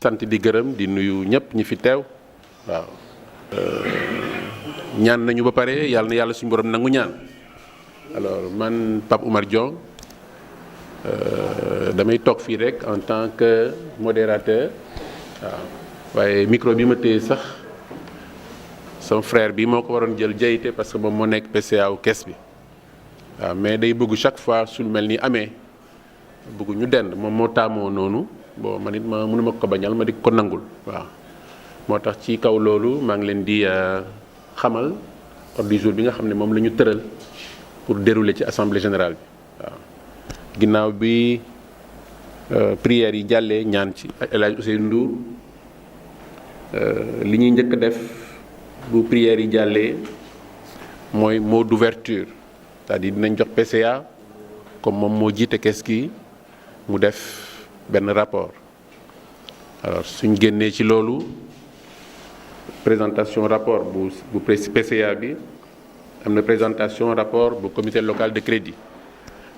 sant di gërëm di nuyu ñëpp ñi fi teew waaw. ñaan nañu ba pare yàlla na yàlla suñu borom nangu ñaan alors man Pape Oumar Diong damay toog fii rek en tant que modérateur waaw waaye micro bi ma téye sax sama frère bi moo ko waroon jël jayite parce que moom moo nekk PCA wu kees bi waaw mais day bëgg chaque fois su mel ni amee bëgg ñu dend moom moo taamoo noonu bon man it ma mënuma ko bañal ma di ko nangul waaw moo tax ci kaw loolu maa ngi leen di xamal ordre du jour bi nga xam ne moom la ñu tëral pour dérouler ci assemblée générale bi waaw ginnaaw bi prières yi jàllee ñaan ci El Hadj Ousseynou Ndour li ñuy njëkk def bu prières yi jàllee mooy mot d'ouverture c'est-à-dire dinañ jox PCA comme moom moo jiite kees gi mu def benn rapport alors suñ génnee ci loolu présentation rapport bu PCA bi am na présentation rapport bu comité local de crédit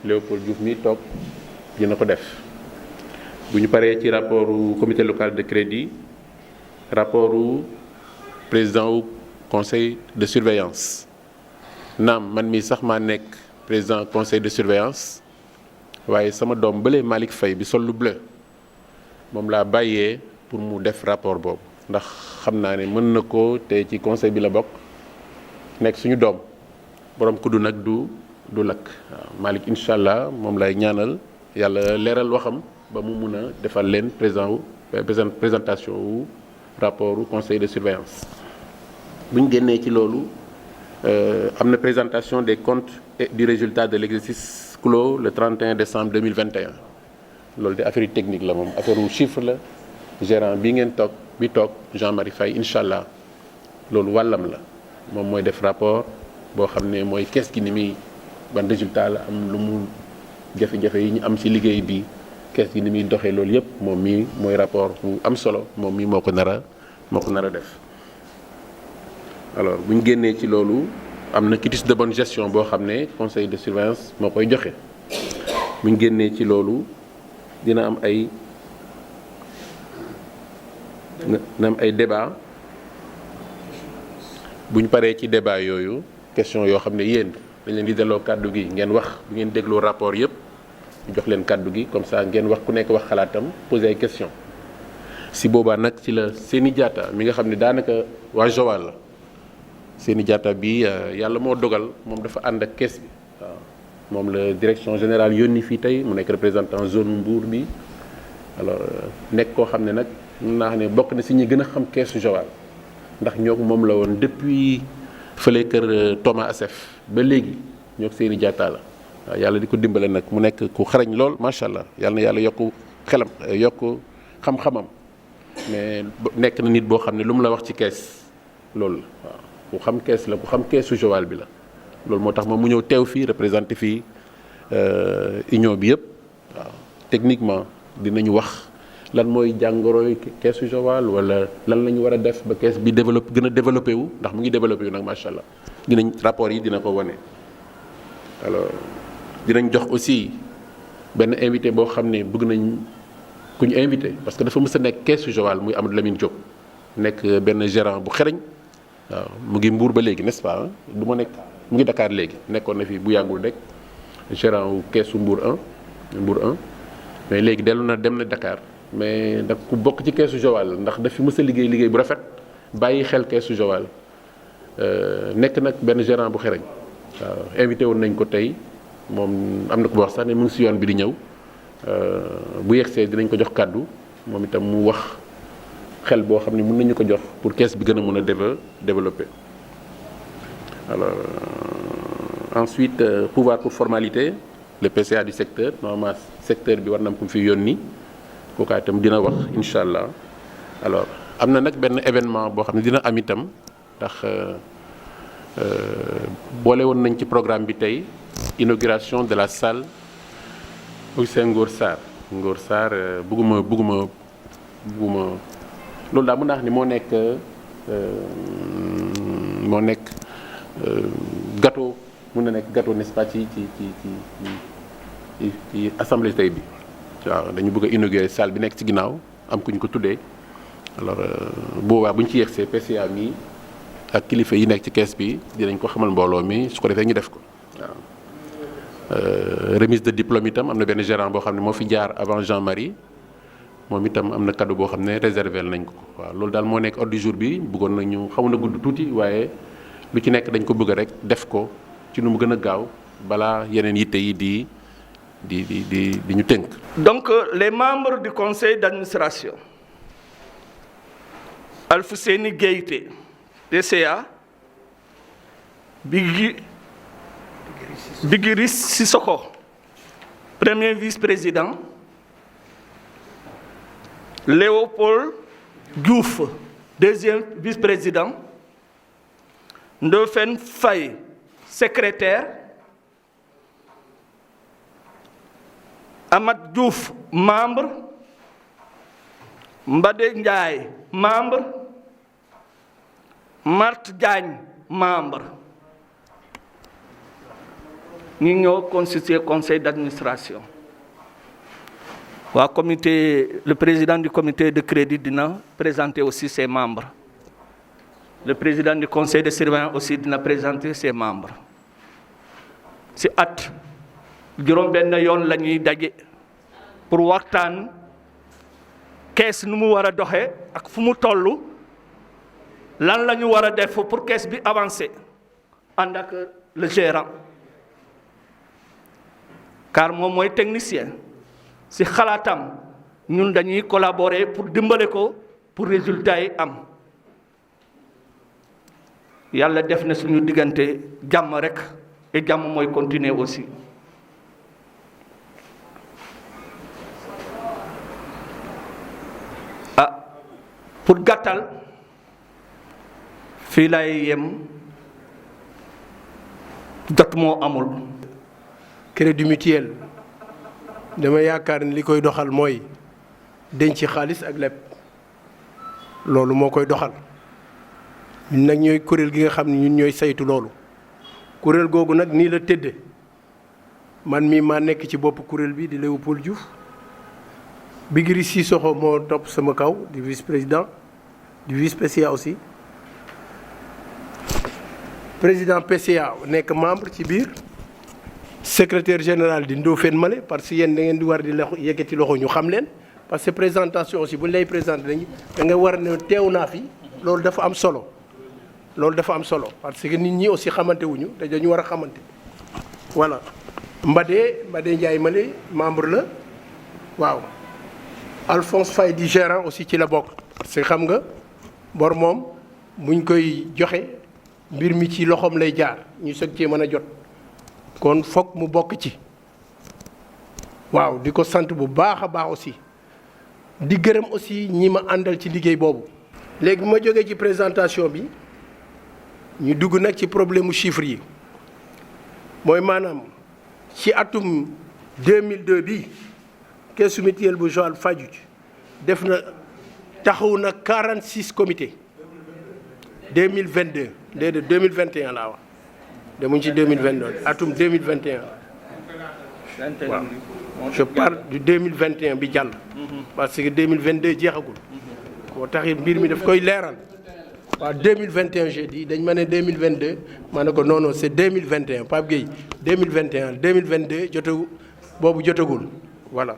Léopold Diouf mi toog dina ko def bu ñu paree ci rapport comité local de crédit rapport président wu conseil de surveillance naam man mii sax maa nekk président conseil de surveillance waaye sama doom bële Malick Faye bi sol lu bleu moom laa bàyyee pour mu def rapport boobu ndax xam naa ne mën na ko te ci conseil bi la bokk nekk suñu doom borom kuddu nag du lakk waaw Malick incha allah moom lay ñaanal yàlla leeral waxam ba mu mun a defal leen présentation wu rapport conseil de surveillance bu ñu génnee ci loolu am na présentation des comptes et du résultat de l'exercice clos le 31 décembre 2021 loolu de affaire technique la moom affaire wu chiffre la gérant bi ngeen toog bi toog Jean-Marie Faye incha allah loolu wàllam la moom mooy def rapport boo xam ne mooy kees gi ni muy ban résultat la am lu mu jafe-jafe yi ñu am ci liggéey bi kees gi ni muy doxee loolu yëpp moom mii mooy rapport bu am solo moom mii moo ko nar a def alors bu ñu génnee ci loolu am na quitus de bonne gestion boo xam ne conseil de surveillance moo koy joxe bu ñu génnee ci loolu dina am ay débat bu ñu paree ci débat yooyu question yoo xam ne yéen dañ leen di delloo kàddu gi ngeen wax bu ngeen dégloo rapport yëpp ñu jox leen kàddu gi comme ça ngeen wax ku nekk wax xalaatam poser ay question si boobaa nag ci la Seny Diatta mi nga xam ne daanaka waa Joal la Seny Diatta bi yàlla moo dogal moom dafa ànd ak kees bi waaw moom la direction générale yónni fii tey mu nekk représentant zone Mbour bi alors nekk koo xam ne nag mun naa xam ne bokk na si ñi gën a xam keesu Joal ndax ñoo moom la woon depuis fële kër Thomas Assef ba léegi ñoo Seny Diatta la waaw yàlla di ko dimbale nag mu nekk ku xarañ lool macha allah yàlla na yàlla yokk xelam yokk xam-xamam mais nekk na nit boo xam ne lu mu la wax ci kees loolu la waaw ku xam kees la ku xam keesu Joal bi la loolu moo tax moom mu ñëw teew fii représenté fii union bi yëpp waaw techniquement dinañu wax lan mooy jàngoroy keesu Joal wala lan la ñu war a def ba kees bi gën a développé wu ndax mu ngi développé wu nag macha allah dinañ rapport yi dina ko wane. alors dinañ jox aussi benn invité boo xam ne bëgg nañ ku ñu invité parce que dafa mës a nekk keesu Joal muy Amadou Lamine Diop nekk benn gérant bu xereñ waaw mu ngi Mbour ba léegi n'est-ce pas du ma nekk mu ngi Dakar léegi nekkoon na fi bu yàggul rek gérant wu keesu Mbour 1 mais léegi dellu na dem na Dakar mais nag ku bokk ci keesu Joal ndax daf fi mës a liggéey bu rafet bàyyi xel keesu Joal nekk nag benn gérant bu xereñ waaw invité woon nañ ko tey moom am na ko wax sax ne mu ngi si yoon bi di ñëw bu yegsee dinañ ko jox kàddu moom itam mu wax xel boo xam ne mën nañu ko jox pour kees bi gën a mën a développer. alors ensuite pouvoir pour formalité le PCA du secteur normalement secteur bi war na am ku fi yónni kooku itam dina wax incha allah. alors am na nag benn événement boo xam ne dina am itam ndax boole woon nañ ci programme bi tey inauguration de la salle Augustin Ngor Sarr bugguma loolu daal mën naa wax ni moo nekk gâteau mën na nekk gâteau n'est-ce pas ci assemblée tey bi waaw dañu bëgg a inaugurer salle bi nekk ci ginnaaw am ku ñu ko tuddee alors boobaa bu ñu ci yegsee PCA mi ak kilifa yi nekk ci kees bi dinañ ko xamal mbooloo mi su ko defee ñu def ko waaw. remise de diplôme itam am na benn gérant boo xam ne moo fi jaar avant Jean-Marie moom itam am na cadeau boo xam ne réservé nañ ko waaw loolu daal moo nekk ordre du jour bi bëggoon nañu xaw na gudd tuuti waaye lu ci nekk dañ ko bëgg rek def ko ci nu mu gën a gaaw balaa yeneen yitte yi di ñu tënk. Donc les membres du conseil d'administration Alfousseni Gueye PCA Bigiri Sissoko premier vice-président, Léopold Diouf deuxième vice-président, Ndofène Faye secrétaire, Amad Diouf membre, Mbade Ndiaye membre, Marthe Diagne membre. Nous avons constitué le conseil d'administration. Le président du comité de crédit dina présenter aussi ses membres. Le président du conseil de surveillance aussi dina présenter ses membres. C'est at juróom benn yoon la ñuy daje pour waxtaan kees nu mu war a doxee ak fu mu toll lan la ñu war a def pour kees bi avancer ànd ak le gérant car moom mooy technicien si xalaatam ñun dañuy collaborer pour dimbale ko pour résultat yi am yàlla def na suñu diggante jàmm rek et jàmm mooy continuer aussi. Pour gàttal fii lay yem jot moo amul. Crédit mutuel dama yaakaar ni li koy doxal mooy denc xaalis ak leb loolu moo koy doxal ñun nag ñooy kuréel gi nga xam ne ñun ñooy saytu loolu kuréel googu nag nii la tëdde man mii maa nekk ci bopp kuréel bi di Léopold Diouf. Bigiri Sissoko moo topp sama kaw di vice-président du vice-PCA aussi président PCA nekk membre ci biir secrétaire général di Ndofène Male parce que yéen da ngeen di war di yëkkati loxo ñu xam leen parce que présentation aussi bu lay présenté da nga war ne teew naa fi loolu dafa am solo parce que nit ñi aussi xamante wuñu te dañu war a xamante voilà. Mbade Ndiaye Male membre la waaw. Alphonse Faye di gérant aussi ci la bokk parce que xam nga bor moom buñ koy joxe mbir mi ci loxoom lay jaar ñu sëg cee mën a jot kon foog mu bokk ci waaw di ko sant bu baax a baax aussi di gërëm aussi ñi ma àndal ci liggéey boobu. léegi ma jógee ci présentation bi ñu dugg nag ci problème mu chiffres yi mooy maanaam ci atum 2002 bi. Caisse mutuelle bu Joal Fadiouth def na taxaw na 46 comités 2022 déedéet 2021 laa wax demuñ ci 2022 atum 2021 waaw je parle du 2021 bi jàll parce que 2022 jeexagul moo tax mbir mi daf koy leeral waaw 2021 j'ai dit dañ ma ne 2022 ma ne ko non non c'est 2021 Pape Gueye 2022 jotagu boobu jotagul voilà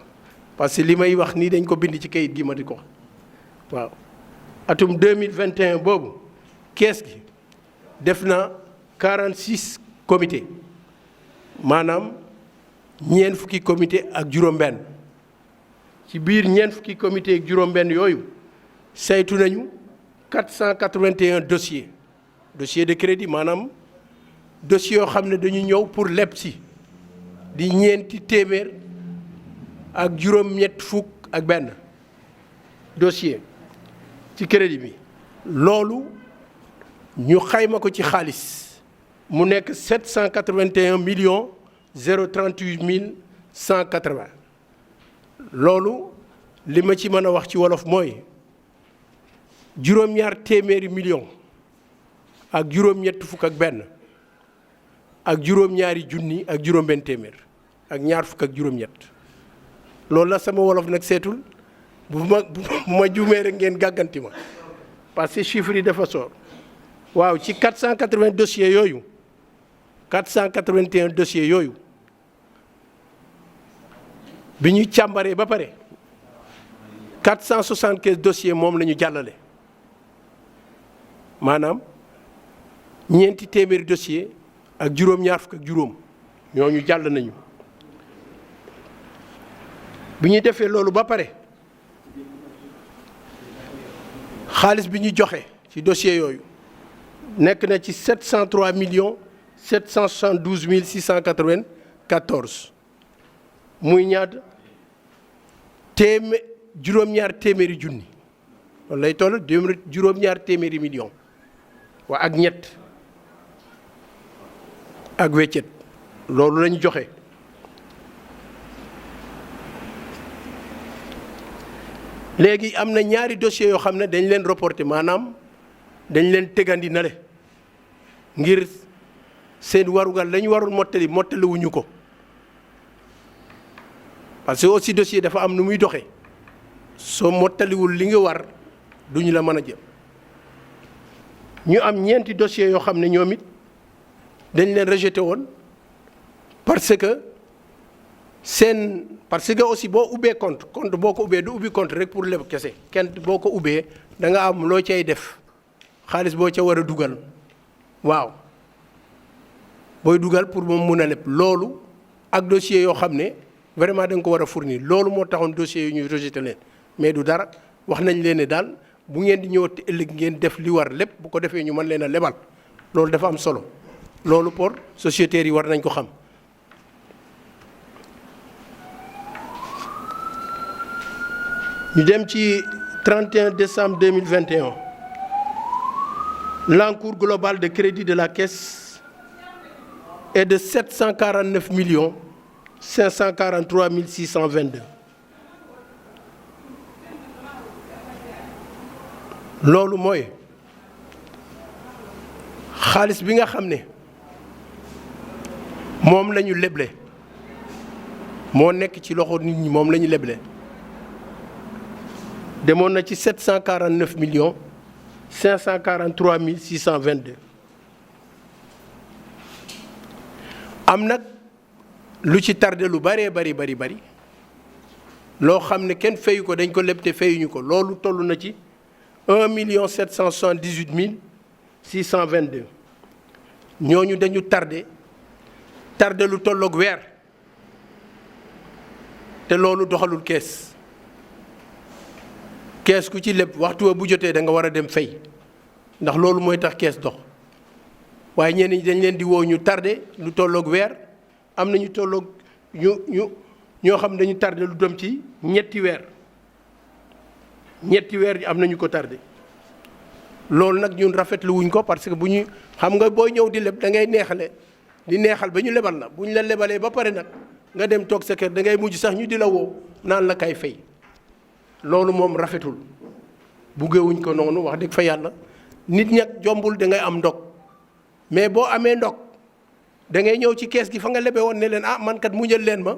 parce que li may wax nii dañ ko bind ci kayit gi ma di ko waaw atum 2021 boobu kees gi def na 46 comités maanaam ñeent fukki comité ak juróom-benn ci biir ñeent fukki comité ak juróom-benn yooyu saytu nañu 481 dossiers de crédit maanaam dossiers yoo xam ne dañu ñëw pour leb si di ñeenti téeméer ak juróom-ñett fukk ak benn dossier ci crédit bi loolu ñu xayma ko ci xaalis mu nekk 781 millions 038 mille 180 loolu li ma ci mën a wax ci wolof mooy juróom-ñaar téeméeri millions ak juróom-ñett fukk ak benn ak juróom-ñaari junni ak juróom-benn téeméer ak ñaar fukk ak juróom-ñett loolu la sama wolof nag seetul bu ma juumee rek ngeen gàgganti ma parce que chiffre yi dafa soor waaw ci 480 dossiers yooyu 481 dossiers yooyu bi ñu càmbaree ba pare 475 dossiers moom la ñu jàllale maanaam ñeenti téeméeri dossier ak juróom-ñaar fukk ak juróom ñooñu jàll nañu bi ñu defee loolu ba pare xaalis bi ñu joxe ci dossier yooyu nekk na ci 703 millions 772 mille 694 muy ñaata juróom-ñaar téeméeri junni loolu lay toll juróom-ñaar téeméeri millions waa ak ñett ak weccet loolu lañu joxe léegi am na ñaari dossiers yoo xam ne dañ leen reporté maanaam dañ leen tegandi na le ngir seen warugal la ñu warul mottaliwuñu ko parce que aussi dossier dafa am nu muy doxee soo mottaliwul li nga war duñu la mën a jël ñu am ñeenti dossiers yoo xam ne ñoom it dañ leen rejeté woon parce que aussi boo ubbee compte boo ko ubbee du ubbi compte rek pour leb kese kenn boo ko ubbee da nga am loo cay def xaalis boo ca war a dugal waaw booy dugal pour moom mun a leb loolu ak dossier yoo xam ne vraiment da nga ko war a fournir loolu moo taxoon dossiers yi ñuy rejeté leen mais du dara wax nañ leen ne daal bu ngeen di ñëwati ëllëg ngeen def li war lépp bu ko defee ñu mën leen a lebal loolu dafa am solo loolu pour sociétaires yi war nañ ko xam. ñu dem ci 31 décembre 2021 l'encours global de crédit de la caisse est de 749 millions 543 622 loolu mooy xaalis bi nga xam ne moom la ñu leble moo nekk ci loxo nit ñi moom la ñu leble demoon na ci 749 millions 543 622 am nag lu ci tardé lu bëree bari loo xam ne kenn fayu ko dañ ko leb te fayuñu ko loolu toll na ci 1 778 622 ñooñu dañu tardé lu tolloog weer te loolu doxalul kees ku ci leb waxtu wa bu jotee da nga war a dem fay ndax loolu mooy tax kees dox waaye ñenn ñi dañ leen di woo ñu tardé lu tolloog weer am na ñu tolloog ñoo xam dañu tardé lu dem ci ñetti weer am nañu ko tardé loolu nag ñun rafetlu wuñ ko parce que bu ñu xam nga booy ñëw di leb da ngay neexal ba ñu lebal la bu ñu la lebalee ba pare nag nga dem toog sa kër da ngay mujj sax ñu di la woo naan la kay fay loolu moom rafetul buggewuñ ko noonu wax dëgg fa yàlla nit ñag jombul da ngay am ndog mais boo amee ndog da ngay ñëw ci kees gi fa nga lebe woon ne leen man kat muñal leen ma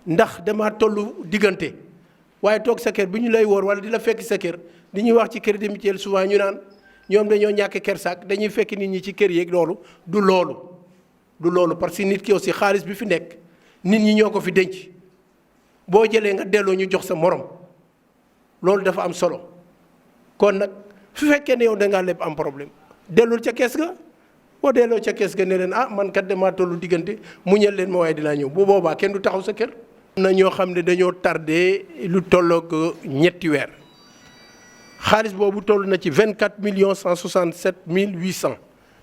ndax dama tollu diggante waaye toog sa kër bi ñu lay wóor wala di la fekk sa kër di ñuy wax ci crédit mutuel souvent ñu naan ñoom dañoo ñàkk kersaak dañuy fekk nit ñi ci kër yeeg loolu du loolu parce que nit ki aussi xaalis bi fi nekk nit ñi ñoo ko fi denc boo jëlee nga delloo ñu jox sa morom loolu dafa am solo kon nag su fekkee ne yow da ngaa leb am problème dellul ca kees ga boo delloo ca kees ga ne leen man kat damaa tollu diggante muñal leen ma waaye dinaa ñëw bu boobaa kenn du taxaw sa kër. am na ñoo xam ne dañoo tardé lu tolloog ñetti weer xaalis boobu toll na ci 24 167 800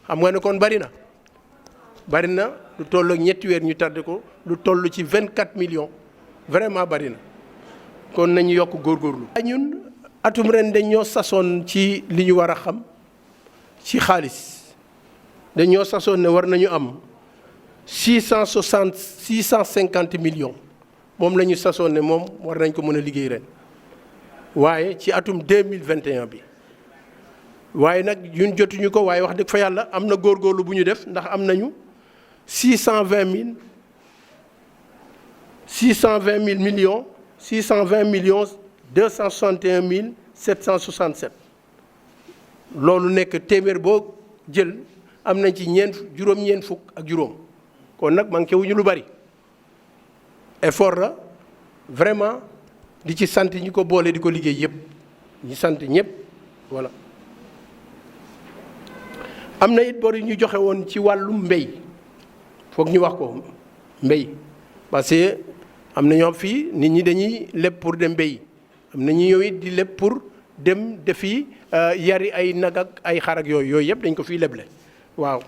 xam nga ne kon bari na lu tolloog ñetti weer ñu tardé ko lu toll ci 24 millions vraiment bari na kon nañu yokk góorgóorlu. ñun atum ren dañoo sasoon ci li ñu war a xam ci xaalis dañoo sasoon ne war nañu am 650 millions moom la ñu sasoon ne moom war nañ ko mën a liggéey ren waaye ci atum 2021 bi waaye nag ñun jotuñu ko waaye wax dëgg fa yàlla am na góorgóorlu bu ñu def ndax am nañu 620 millions 261 767 loolu nekk téeméer boo jël am nañ ci juróom-ñeent fukk ak juróom kon nag manqué wuñu lu bari effort la vraiment di ci sant ñi ko boole di ko liggéey yëpp ñi sant ñëpp voilà. am na it bor yu ñu joxe woon ci wàllu mbéy foog ñu wax ko mbéy parce que am na ñoo fii nit ñi dañuy leb pour dem mbéy am na ñu ñëw it di leb pour dem defi yari ay nag ak ay xar ak yooyu yëpp dañ ko fii leble waaw.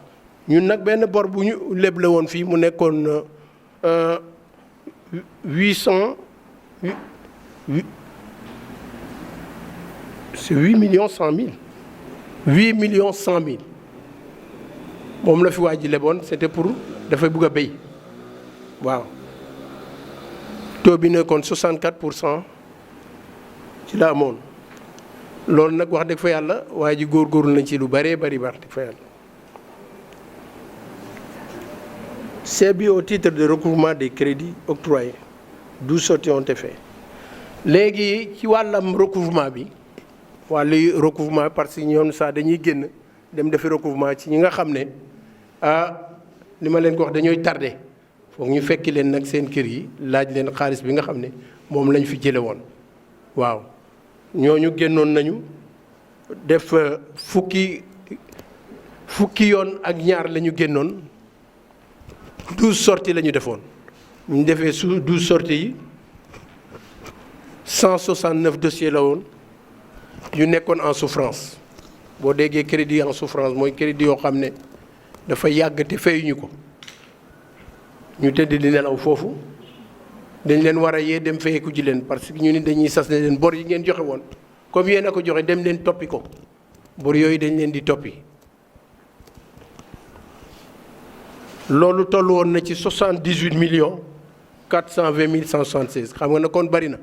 ñun nag benn bor bu ñu leble woon fii mu nekkoon 8 millions 100 000 8 millions 100 000 moom la fi waa ji leboon c'était pour dafay bëgg a béy waaw. taux bi nekkoon 64% ci la amoon loolu nag wax dëgg fa yàlla waa ji góorgóorlu nañ ci lu bëree bëri wax dëgg fa yàlla. C'est bien au titre de recouvrement des crédits octroyés 12 sorties ont été faites léegi ci wàllam recouvrement bi wàllu recouvrement parce que ñoom sax dañuy génn dem defi recouvrement ci ñi nga xam ne li ma leen ko wax dañooy tardé foog ñu fekki leen nag seen kër yi laaj leen xaalis bi nga xam ne moom lañ fi jële woon waaw. ñooñu génnoon nañu def fukki yoon ak ñaar la ñu génnoon 12 sorties la ñu defoon ñu defee 12 sorties yi 169 dossiers la woon yu nekkoon en souffrance boo déggee crédit en souffrance mooy crédit yoo xam ne dafa yàgg te fayuñu ko ñu tëdd di nelaw foofu dañ leen war a yee dem fayeku ji leen parce que ñu ni dañuy sas ne leen bor yi ngeen joxe woon comme yéen a ko joxe dem leen toppi ko bor yooyu dañ leen di toppi. loolu toll woon na ci 78 millions 420 mille 176 xam nga ne kon bari na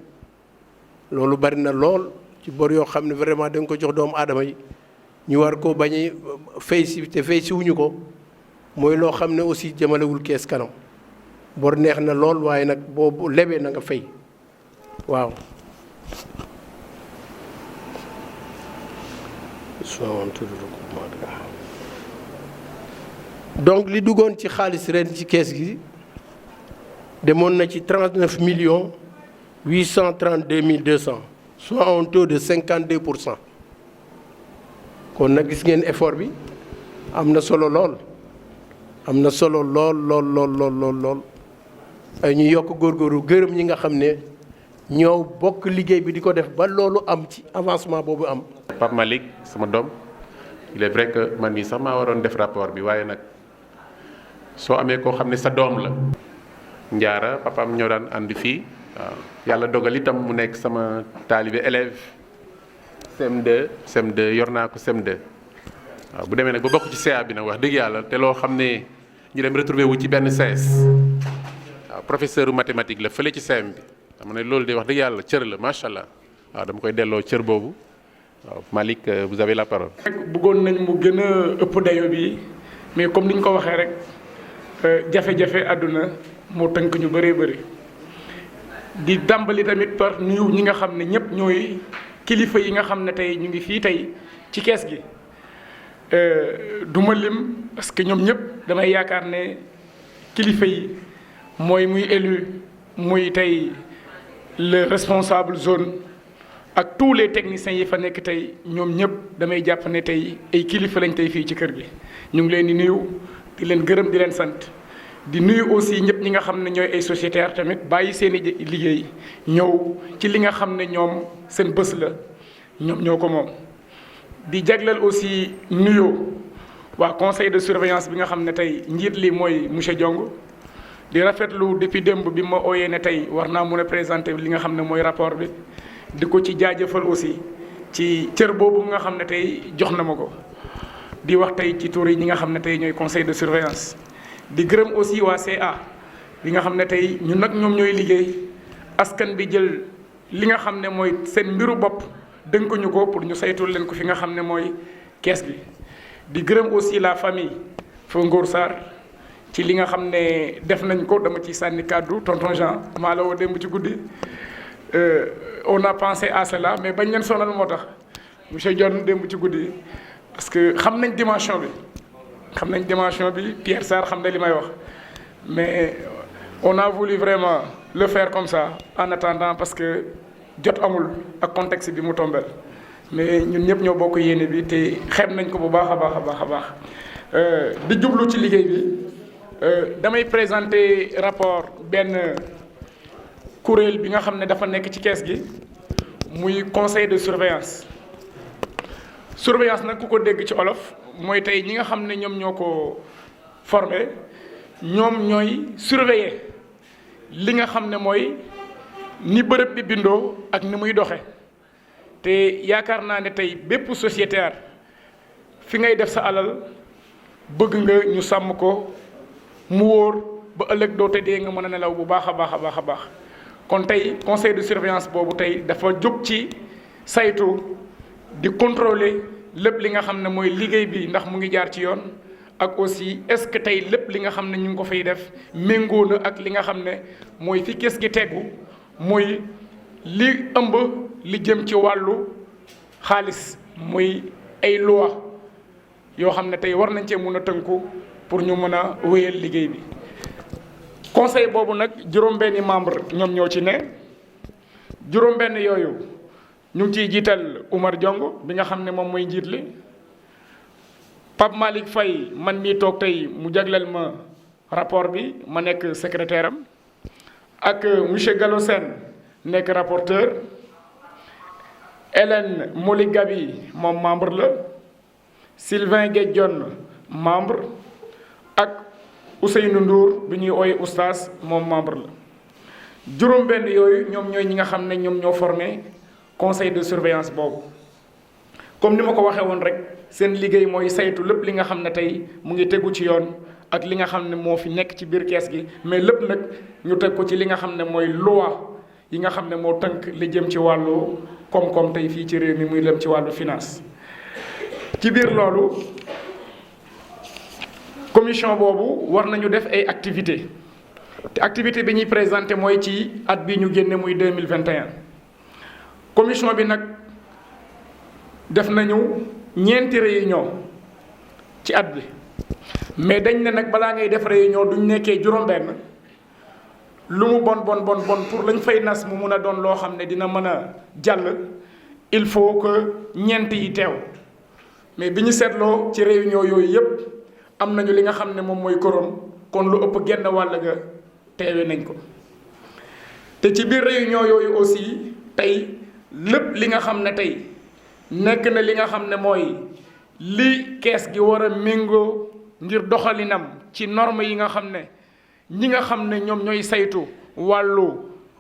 loolu bari na lool ci bor yoo xam ne vraiment da nga ko jox doomu aadama yi ñu war ko bañ a fay si te fay si wuñu ko mooy loo xam ne aussi jëmalewul kees kanam bor neex na lool waaye nag boo lebee na nga fay waaw. donc li duggoon ci xaalis ren ci kees gi demoon na ci 39 millions 832 mille 200 soit un taux de 52%. kon nag gis ngeen effort bi am na solo lool am na solo lool ay ñu yokk góorgóorlu gërëm ñi nga xam ne ñoo bokk liggéey bi di ko def ba loolu am ci avancement boobu am. Pape Malick sama doom il est vrai que man mii sax maa waroon def rapport bi waaye nag soo amee koo xam ne sa doom la. Njaara papaam ñoo daan ànd fii waaw yàlla dogal itam mu nekk sama taalibe élève CM2 yor naa ko CM2 waaw bu demee nag ba bokk ci CA bi nag wax dëgg yàlla te loo xam ne ñu dem retrouvé wu ci benn CS waaw professeur mathématique la fële ci CM bi dama ne loolu de wax dëgg yàlla cër la macha allah waaw dama koy delloo cër boobu waaw Malick vous avez la parole. bëggoon nañ mu gën a ëpp dayo bi mais comme ni ñu ko waxee rek jafe-jafe àdduna moo tënk ñu bëree bëri di tàmbali tamit par nuyu ñi nga xam ne ñëpp ñooy kilifa yi nga xam ne tey ñu ngi fii tey ci kees gi du ma lim parce que ñoom ñëpp damay yaakaar ne kilifa yi mooy muy élu muy tey le responsable zone ak tous les techniciens yi fa nekk tey ñoom ñëpp damay jàpp ne tey ay kilifa lañ tey fii ci kër gi ñu ngi leen di nuyu di leen gërëm di leen sant di nuyu aussi ñëpp ñi nga xam ne ñooy ay sociétaires tamit bàyyi seen i liggéey ñëw ci li nga xam ne ñoom seen bés la ñoom ñoo ko moom. di jagleel aussi nuyoo waa conseil de surveillance bi nga xam ne tey njiit li mooy monsieur Diong di rafetlu depuis démb bi ma ooyee ne tey war naa mun a présenter li nga xam ne mooy rapport bi di ko ci jaajëfal aussi ci cër boobu nga xam ne tey jox na ma ko di wax tey ci tur yi ñi nga xam ne tey ñooy conseil de surveillance. di gërëm aussi waa CA bi nga xam ne tey ñun nag ñoom ñooy liggéey askan bi jël li nga xam ne mooy seen mbiru bopp dënkuñu ko pour ñu saytul leen ko fi nga xam ne mooy kees gi. di gërëm aussi la famille Feu Ngor Sarr ci li nga xam ne def nañ ko dama ci sànni kàddu tonton Jean maa la woo démb ci guddi on a pensé à cela mais bañ leen sonal moo tax monsieur Dione démb ci guddi parce que xam nañ dimension bi Pierre Sarr xam na li may wax mais on a voulu vraiment le faire comme ça en attendant parce que jot amul ak contexte bi mu tombel mais ñun ñëpp ñoo bokk yéene bi te xeeb nañ ko bu baax a baax di jublu ci liggéey bi damay présenter rapport benn kuréel bi nga xam ne dafa nekk ci kees gi muy conseil de surveillance nag ku ko dégg ci olof mooy tey ñi nga xam ne ñoom ñoo ko formé ñoom ñooy surveiller li nga xam ne mooy ni bërëb bi bindoo ak ni muy doxe te yaakaar naa ne tey bépp sociétaire fi ngay def sa alal bëgg nga ñu sàmm ko mu wóor ba ëllëg doo tëddee nga mën a nelaw bu baax a baax kon tey conseil de surveillance boobu tey dafa jóg ci saytu di contrôler lépp li nga xam ne mooy liggéey bi ndax mu ngi jaar ci yoon ak aussi est-ce que tey lépp li nga xam ne ñu ngi ko fay def méngoo na ak li nga xam ne mooy fi kees gi tegu muy li ëmb li jëm ci wàllu xaalis muy ay loi yoo xam ne tey war nañ cee mun a tënku pour ñu mën a wéyal liggéey bi conseil boobu nag juróom-benni membre ñoom ñoo ci ne juróom-benn yooyu ñu ngi ciy jiital Oumar Diong bi nga xam ne moom mooy njiit li Pape Malick Faye man mii toog tey mu jagleel ma rapport bi ma nekk secrétaire am ak monsieur Gallo Sène nekk rapporteur Hélène Moli Gabi moom membre la Sylvain Guédione membre ak Ousseynou Ndour bi ñuy ooye oustaz moom membre la juróom-benn yooyu ñoom ñooy ñi nga xam ne ñoom ñoo formé conseil de surveillance boobu comme ni ma ko waxee woon rek seen liggéey mooy saytu lépp li nga xam ne tey mu ngi tegu ci yoon ak li nga xam ne moo fi nekk ci biir kees gi mais lépp nag ñu teg ko ci li nga xam ne mooy loi yi nga xam ne moo tënk li jëm ci wàllu koom-koom tey fii ci réew mi muy lëm ci wàllu finance ci biir loolu commission boobu war nañu def ay activité te activité bi ñuy présenté mooy ci at bi ñu génne muy 2021 commission bi nag def nañu ñeenti réunion ci at bi mais dañ ne nag balaa ngay def réunion duñ nekkee juróom-benn lu mu bon pour lañ fay nas mu mun a doon loo xam ne dina mën a jàll il faut que ñeent yi teew mais bi ñu seetloo ci réunion yooyu yépp am nañu li nga xam ne moom mooy quorum kon lu ëpp genn wàll ga teewe nañ ko te ci biir réunion yooyu aussi tey lépp li nga xam ne tey nekk na li nga xam ne mooy li kees gi war a méngoo ngir doxalinam ci norme yi nga xam ne ñi nga xam ne ñoom ñooy saytu wàllu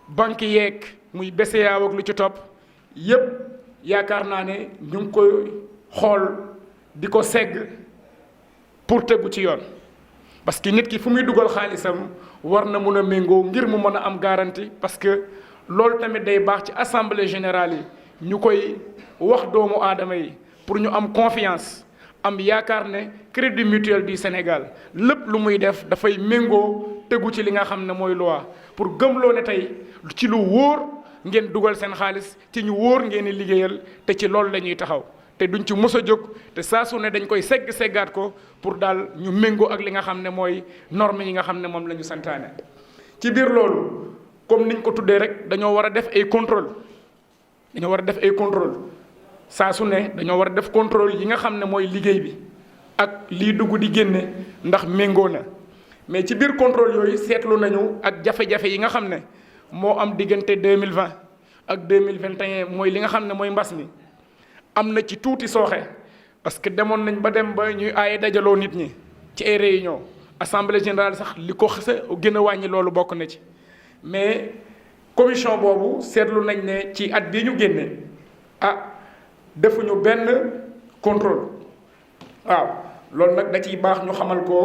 banque yeeg muy BCEAO ak lu ci topp yépp yaakaar naa ne ñu ngi koy xool di ko segg pour tegu ci yoon parce que nit ki fu muy dugal xaalisam war na mun a méngoo ngir mu mën a am garantie parce que loolu tamit day baax ci assemblée générale yi ñu koy wax doomu aadama yi pour ñu am confiance am yaakaar ne crédit mutuel du Sénégal lépp lu muy def dafay méngoo tegu ci li nga xam ne mooy loi pour gëmloo ne tey ci lu wóor ngeen dugal seen xaalis ci ñu wóor ngeen di liggéeyal te ci loolu la ñuy taxaw te duñ ci mës a jóg te saa su ne dañ koy seggaat ko pour daal ñu méngoo ak li nga xam ne mooy normes yi nga xam ne moom la ñu santaane. ci biir loolu comme niñ ko tuddee rek dañoo war a def ay contrôle saa su ne dañoo war a def contrôle yi nga xam ne mooy liggéey bi ak lii dugg di génne ndax méngoo na mais ci biir contrôle yooyu seetlu nañu ak jafe-jafe yi nga xam ne moo am diggante 2020 ak 2021 mooy li nga xam ne mooy mbas mi am na ci tuuti sooxe parce que demoon nañ ba dem ba ñuy aaye dajaloo nit ñi ci ay réunion assemblée générale sax li ko xasa gën a wàññi loolu bokk na ci mais commission boobu seetlu nañ ne ci at bii ñu génne defuñu benn contrôle waaw loolu nag da ciy baax ñu xamal ko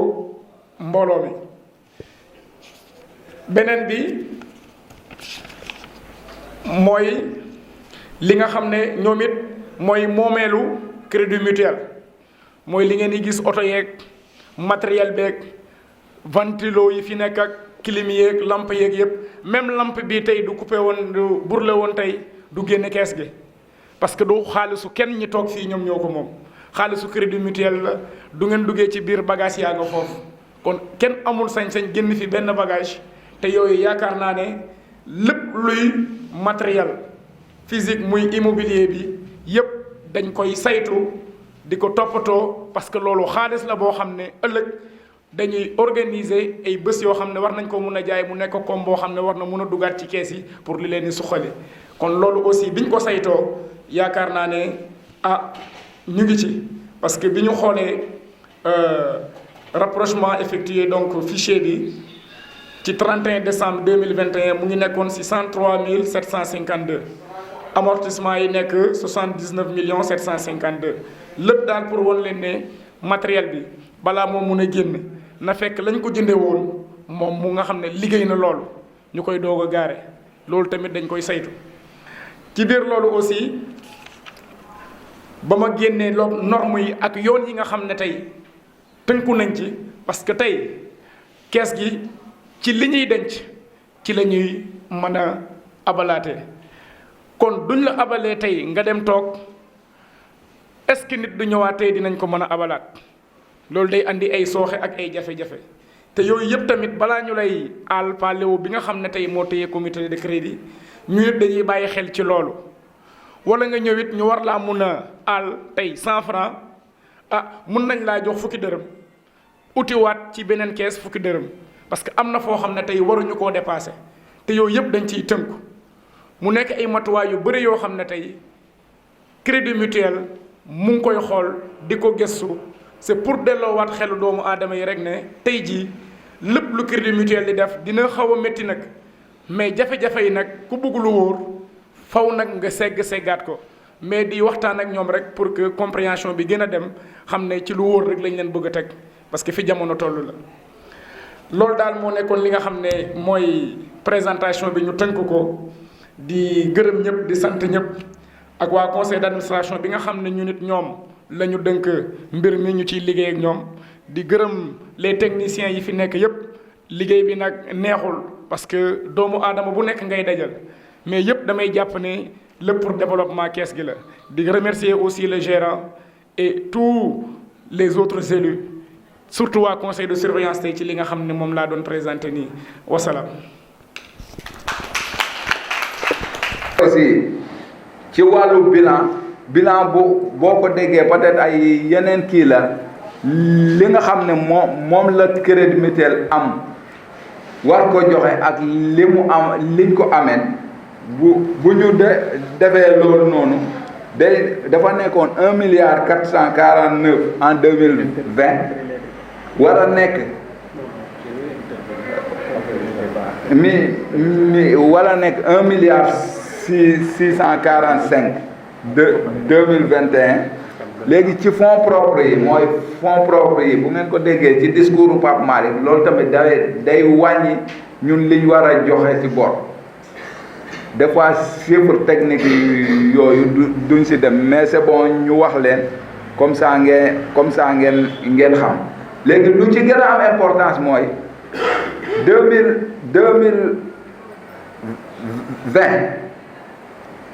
mbooloo mi beneen bi mooy li nga xam ne ñoom it mooy moomeelu crédit mutuel mooy li ngeen di gis oto yeeg matériel beeg ventilo yi fi nekk ak clim yeeg lampe yeeg yëpp même lampe bi tey du coupé woon du brûlé woon tey du génne kees gi parce que du xaalisu kenn ñi toog fii ñoom ñoo ko moom xaalisu crédit mutuel la du ngeen duggee ci biir bagage yaa nga foofu kon kenn amul sañ-sañ génn fi benn bagage te yooyu yaakaar naa ne lépp luy matériel physique muy immobilier bi yépp dañ koy saytu di ko toppatoo parce que loolu xaalis la boo xam ne ëllëg dañuy organiser ay bés yoo xam ne war nañ ko mun a jaay mu nekk comme boo xam ne war na mun a dugaat ci kees yi pour li leen di suqali kon loolu aussi biñ ko saytoo yaakaar naa ne ñu ngi ci parce que bi ñu xoolee rapprochement effectué donc fichier bi ci 31 décembre 2021 mu ngi nekkoon ci 103 752 amortissement yi nekk 79 752 lépp daal pour won leen ne matériel bi balaa moom mun a génn na fekk lañ ko jënde woon moom mu nga xam ne liggéey na loolu ñu koy doog a gaare loolu tamit dañ koy saytu ci biir loolu aussi ba ma génnee norme yi ak yoon yi nga xam ne tey tënku nañ ci parce que tey kees gi ci li ñuy denc ci la ñuy mën a abalaate kon duñ la abalee tey nga dem toog est-ce que nit du ñëwaat tey dinañ ko mën a abalaat loolu day andi ay sooxe ak ay jafe-jafe te yooyu yëpp tamit balaa ñu lay aal paléo bi nga xam ne tey moo téye comité de crédit ñu it dañuy bàyyi xel ci loolu wala nga ñëw it ñu war laa mun a aal tey 100 francs mun nañ laa jox fukki dërëm utiwaat ci beneen kees fukki dërëm parce que am na foo xam ne tey waruñu koo dépasser te yooyu yëpp dañ ciy tënku mu nekk ay matuwaay yu bëri yoo xam ne tey crédit mutuel mu ngi koy xool di ko gëstu c'est pour delloowaat xelu doomu aadama yi rek ne tey jii lépp lu crédit mutuel di def dina xaw a métti nag mais jafe-jafe yi nag ku bëgg lu wóor faw nag nga seggaat ko mais di waxtaan ak ñoom rek pour que compréhension bi gën a dem xam ne ci lu wóor rek lañ leen bëgg a teg parce que fi jamono toll la. loolu daal moo nekkoon li nga xam ne mooy présentation bi ñu tënk ko di gërëm ñëpp di sant ñëpp ak waa conseil d'administration bi nga xam ne ñu nit ñoom la ñu dënk mbir mi ñu ciy liggéey ak ñoom di gërëm les techniciens yi fi nekk yëpp liggéey bi nag neexul parce que doomu aadama bu nekk ngay dajal mais yëpp damay jàpp ne lépp pour développement kees gi la di remercier aussi le gérant et tous les autres élus surtout waa conseil de surveillance tey ci li nga xam ne moom laa doon présenté nii wasalaam. aussi ci wàllu bilan boo ko déggee peut-être ay yeneen kii la li nga xam ne moom la crédit mutuel am war ko joxe ak li mu am liñ ko ameen bu ñu defee loolu noonu dafa nekkoon 1 milliard 449 en 2020 war a nekk war a nekk 1 milliard 645 de 2021 léegi ci fonds propres yi mooy fonds propres yi bu ngeen ko déggee ci discours Pape Malick loolu tamit day wàññi ñun liñ war a joxe ci bor des fois chiffre technique yooyu duñ si dem mais c'est bon ñu wax leen comme ça ngeen xam léegi lu ci gën a am importance mooy 2020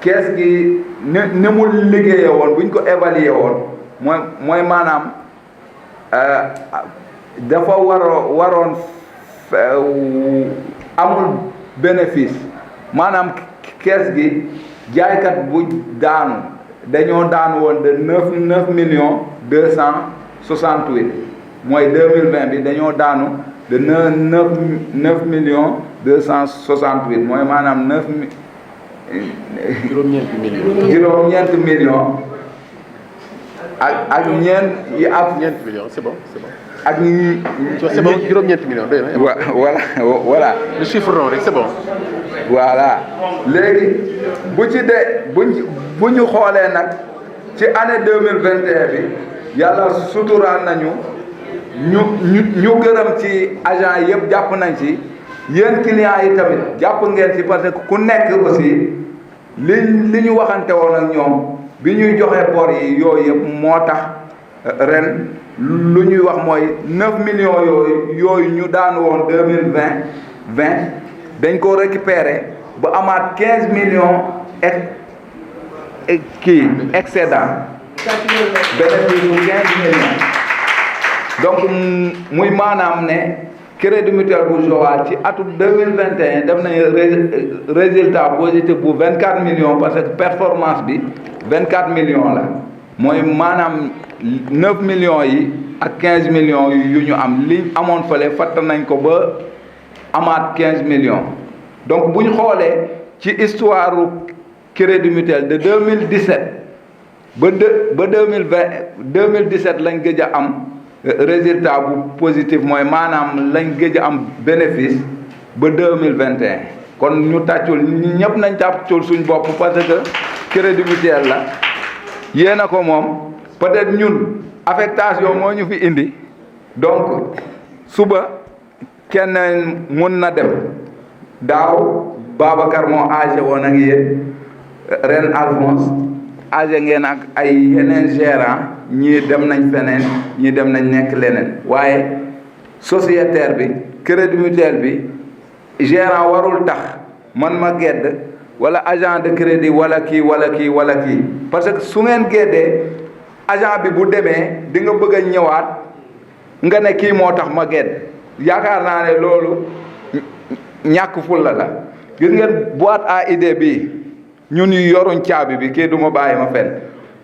kees gi ni mu liggéeye woon bu ñu ko évaluer woon mooy maanaam dafa waroon amul bénéfice maanaam kees gi jaaykat bu daanu dañoo daanu woon de 9 millions 268 mooy 2020 bi dañoo daanu de 9 millions 268 mooy maanaam 9 juróom-ñeenti millions ak ñeent yi ak ñeenti millions c'est bon ak c'est bon juróom-ñeenti millions doy na. voilà le chiffre rond rek c'est bon. voilà léegi bu ñu xoolee nag ci année 2021 bi yàlla suturaal nañu ñu gërëm ci agent yëpp jàpp nañ ci yéen clients yi tamit jàpp ngeen ci parce que ku nekk aussi li ñu waxante woon ak ñoom bi ñuy joxe bor yi yooyu yëpp moo tax ren lu ñuy wax mooy 9 millions yooyu ñu daan woon 2020 dañ ko récupérer ba amaat 15 millions kii excédent bénéfice bu 15 millions donc muy maanaam ne crédit mutuel bu Joal ci atum 2021 def nañu résultat positif bu 24 millions parce que performance bi 24 millions la mooy maanaam 9 millions yi ak 15 millions yu ñu am li amoon fële fatt nañ ko ba amaat 15 millions donc bu ñu xoolee ci histoire crédit mutuel de 2017 ba 2017 lañ gëj a am résultat bu positif mooy maanaam lañ gëj a am bénéfice ba 2021 kon ñu tàccul ñëpp nañ tàccul suñ bopp parce que crédit mutuel la yéen a ko moom peut-être ñun affectation moo ñu fi indi donc suba kenn mun na dem daaw Babacar moo âgé woon ak yéen ren Alphonse âgé ngeen ak ay yeneen gérant ñii dem nañ feneen ñii dem nañ nekk leneen waaye sociétaire bi crédit mutuel bi gérant warul tax man ma gedd wala agent de crédit wala kii wala kii wala kii parce que su ngeen geddee agent bi bu demee di nga bëgg a ñëwaat nga ne kii moo tax ma gedd yaakaar naa ne loolu ñàkk fulla la gis ngeen boîte à idée bi ñun yu yoruñ caabi bi kii du ma bàyyi ma fenn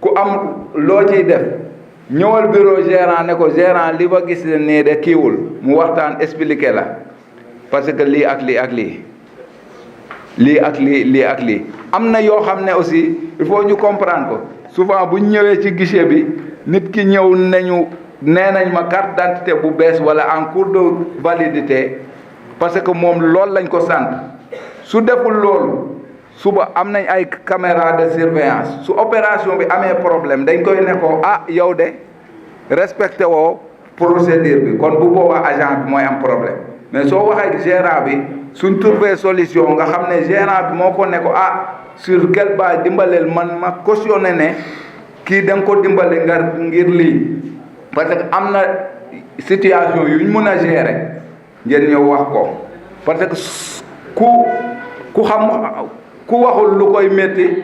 ku am loo ciy def ñëwal bureau gérant ne ko gérant li ma gis nii de kiiwul mu waxtaan expliqué la parce que lii ak lii ak lii lii ak lii ak lii am na yoo xam ne aussi il faut ñu comprendre ko souvent bu ñu ñëwee ci guichet bi nit ki ñëw nañu nee nañ ma carte d'identité bu bees wala en cours de validité parce que moom loolu lañ ko sant su deful loolu suba am nañ ay caméra de surveillance su opération bi amee problème dañ koy ne ko ah yow de respecté woo procédure bi kon bu boobaa agent bi mooy am problème mais soo waxee gérant bi suñ trouvé solution nga xam ne gérant bi moo ko ne ko ah sur quelle base dimbaleel man ma cautionné ne kii da nga ko dimbale ngir lii parce que am na situation yu ñu mën a gérer ngeen ñëw wax ko parce que ku xam ku waxul lu koy métti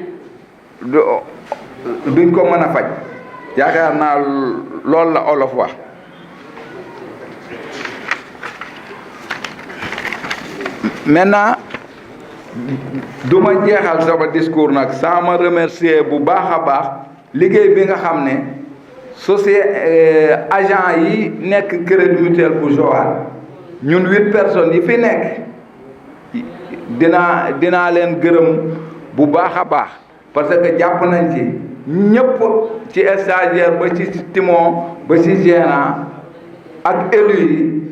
duñ ko mën a faj yaakaar naa loolu la olof wax maintenant du ma jeexal sama discours nag sans ma remercier bu baax a baax liggéey bi nga xam ne agent yi nekk crédit mutuel bu Joal ñun 8 personnes yi fi nekk dinaa leen gërëm bu baax a baax parce que jàpp nañ ci ñëpp ci stagiaire ba ci timon ba ci gérant ak élu yi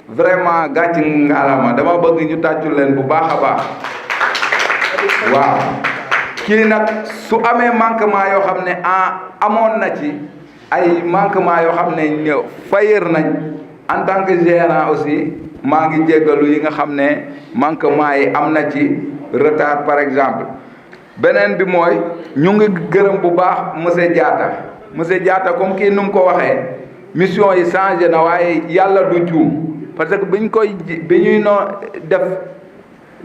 vraiment gàcc ngaalama dama bëgg ñu tàccul leen bu baax a baax waaw kii nag su amee manquement yoo xam ne amoon na ci ay manquement yoo xam ne fayir nañ en tant que gérant aussi maa ngi jéggalu yi nga xam ne manquement yi am na ci retard par exemple beneen bi mooy ñu ngi gërëm bu baax monsieur Diatta comme kii nu mu ko waxee mission yi changé na waaye yàlla du juum parce que bi ñuy def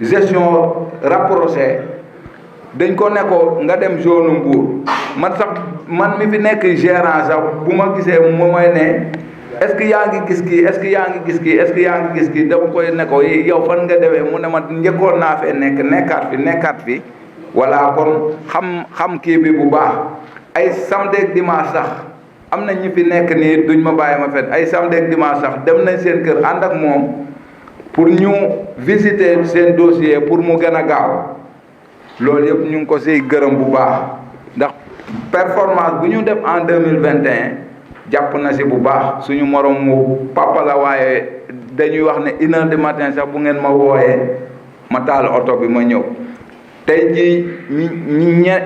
gestion rapprochée dañ ko ne ko nga dem zone Mbour man mi fi nekk gérant sax bu ma gisee mu mooy ne est-ce que yaa ngi gis kii est-ce que yaa ngi gis kii est-ce que yaa ngi gis kii dama koy ne ko yow fan nga demee mu ne ma njëkkoon naa fee nekkaat fi voilà kon xam kii bi bu baax ay samedi ak dimanche sax am na ñi fi nekk nii duñ ma bàyyi ma fen ay samedi ak dimanche sax dem nañ seen kër ànd ak moom pour ñu visiter seen dossier pour mu gën a gaaw loolu yëpp ñu ngi ko siy gërëm bu baax ndax performance bu ñu def en 2021 jàpp na si bu baax suñu morom mu papa la waaye dañuy wax ne 1h du matin sax bu ngeen ma wooyee ma taal oto bi ma ñëw tey jii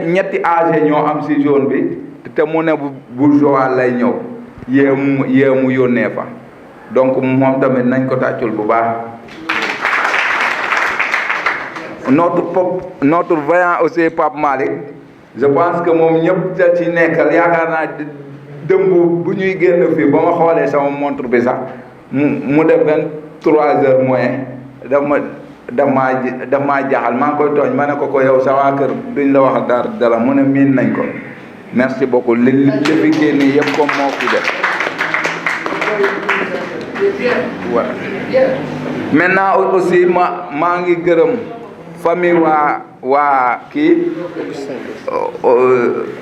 ñetti AG ñoo am si zone bi te mu ne bu Joal lay ñëw yée mu yónnee fa donc moom tamit nañ ko tàccul bu baax notre vaillant aussi Pape Malick je pense que moom ñëpp da ci nekkal yaakaar naa dëmb bu ñuy génn fii ba ma xoolee sama montre bi sax mu def 23h moins daf maa jaaxal maa ngi koy tooñ ma ne ko yow sa waa kër duñ la wax dara mu ne miin nañ ko merci beaucoup li fi génne yëpp comme moo fi def voilà. Maintenant aussi maa ngi gërëm famille waa kii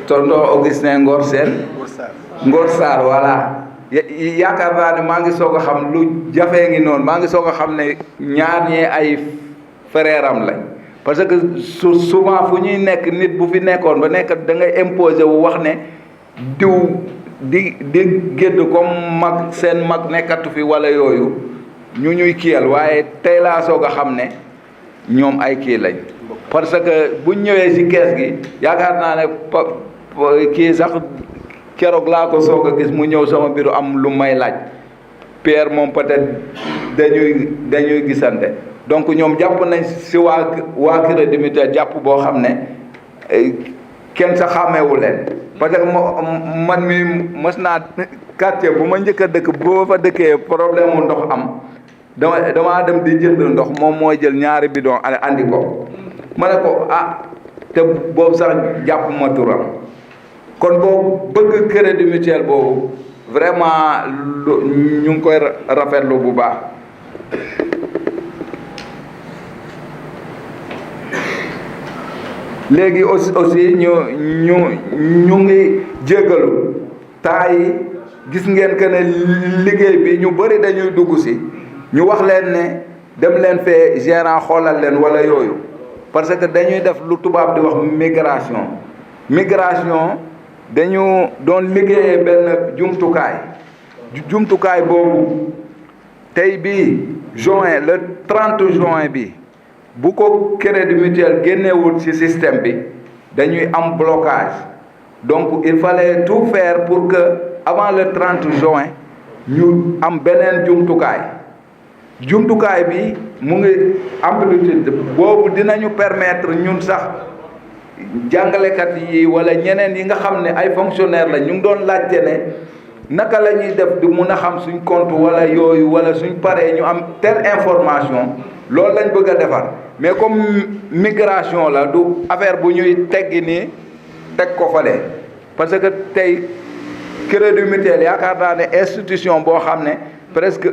tonton Augustin Ngor Sarr voilà yaakaar naa ne maa ngi soog a xam lu jafee ngi noonu maa ngi soog a xam ne ñaar ñee ay frère am lañ parce que souvent fu ñuy nekk nit bu fi nekkoon ba nekk da ngay imposer wu wax ne diw di gédd comme mag seen mag nekkatu fi wala yooyu ñu ñuy kiyal waaye tey laa soog a xam ne ñoom ay kii lañ parce que buñ ñëwee ci kees gi yaakaar naa ne kii sax keroog laa ko soog a gis mu ñëw sama bureau am lu may laaj Pierre moom peut-être dañuy gisante donc ñoom jàpp nañ ci waa Crédit Mutuel jàpp boo xam ne kenn sa xàmmeewu leen parce que man mi mës naa quartier bu ma njëkk a dëkk boo fa dëkkee problème mu ndox am damaa dem di jënd ndox moom mooy jël ñaari bidon andi ko ma ne ko te boobu sax jàpp ma turam kon boobu bëgg Crédit Mutuel boobu vraiment ñu ngi koy rafetlu bu baax léegi aussi ñu ngi jéggalu temps yi gis ngeen que ne liggéey bi ñu bëri dañuy dugg si ñu wax leen ne dem leen fee gérant xoolal leen wala yooyu parce que dañuy def lu tubaab di wax migration dañu doon liggéeyee benn jumtukaay boobu tey bii juin le 30 juin bi bu ko Crédit Mutuel génnewul ci système bi dañuy am blocage donc il fallait tout faire pour que avant le 30 juin ñu am beneen jumtukaay bi mu ngi amplitude boobu dinañu permettre ñun sax jàngalekat yi wala ñeneen yi nga xam ne ay fonctionnaire la ñu ngi doon laajte ne naka la ñuy def di mun a xam suñ compte wala yooyu wala suñ paree ñu am telle information loolu lañ bëgg a defar mais comme migration la du affaire bu ñuy teggi nii teg ko fale parce que tey Crédit Mutuel yaakaar naa ne institution boo xam ne presque